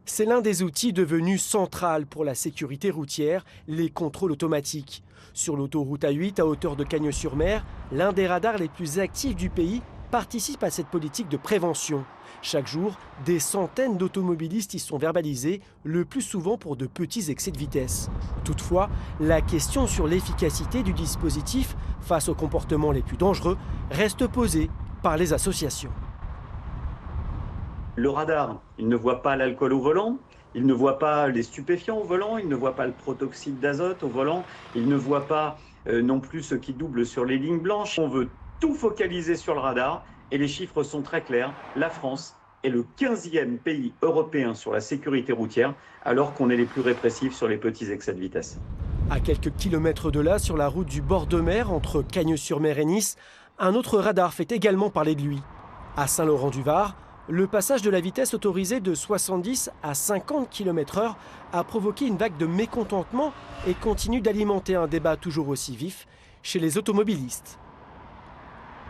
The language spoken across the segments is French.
C'est l'un des outils devenus central pour la sécurité routière, les contrôles automatiques. Sur l'autoroute A8 à hauteur de Cagnes-sur-Mer, l'un des radars les plus actifs du pays participe à cette politique de prévention. Chaque jour, des centaines d'automobilistes y sont verbalisés, le plus souvent pour de petits excès de vitesse. Toutefois, la question sur l'efficacité du dispositif face aux comportements les plus dangereux reste posée par les associations. Le radar, il ne voit pas l'alcool au volant, il ne voit pas les stupéfiants au volant, il ne voit pas le protoxyde d'azote au volant, il ne voit pas non plus ce qui double sur les lignes blanches. On veut tout focaliser sur le radar et les chiffres sont très clairs. La France est le 15e pays européen sur la sécurité routière alors qu'on est les plus répressifs sur les petits excès de vitesse. À quelques kilomètres de là, sur la route du bord de mer entre Cagnes-sur-Mer et Nice, un autre radar fait également parler de lui. À Saint-Laurent-du-Var, le passage de la vitesse autorisée de 70 à 50 km/h a provoqué une vague de mécontentement et continue d'alimenter un débat toujours aussi vif chez les automobilistes.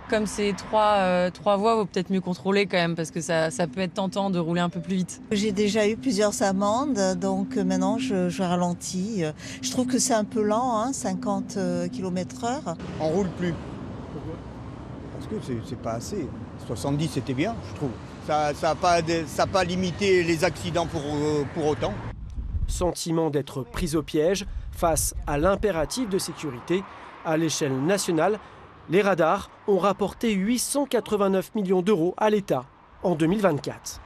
Comme c'est trois voies, il vaut peut-être mieux contrôler quand même parce que ça peut être tentant de rouler un peu plus vite. J'ai déjà eu plusieurs amendes, donc maintenant je ralentis. Je trouve que c'est un peu lent, 50 km/h. On roule plus. Pourquoi? Parce que c'est pas assez. 70 c'était bien, je trouve. Ça n'a pas limité les accidents pour autant. Sentiment d'être pris au piège face à l'impératif de sécurité. À l'échelle nationale, les radars ont rapporté 889 millions d'euros à l'État en 2024.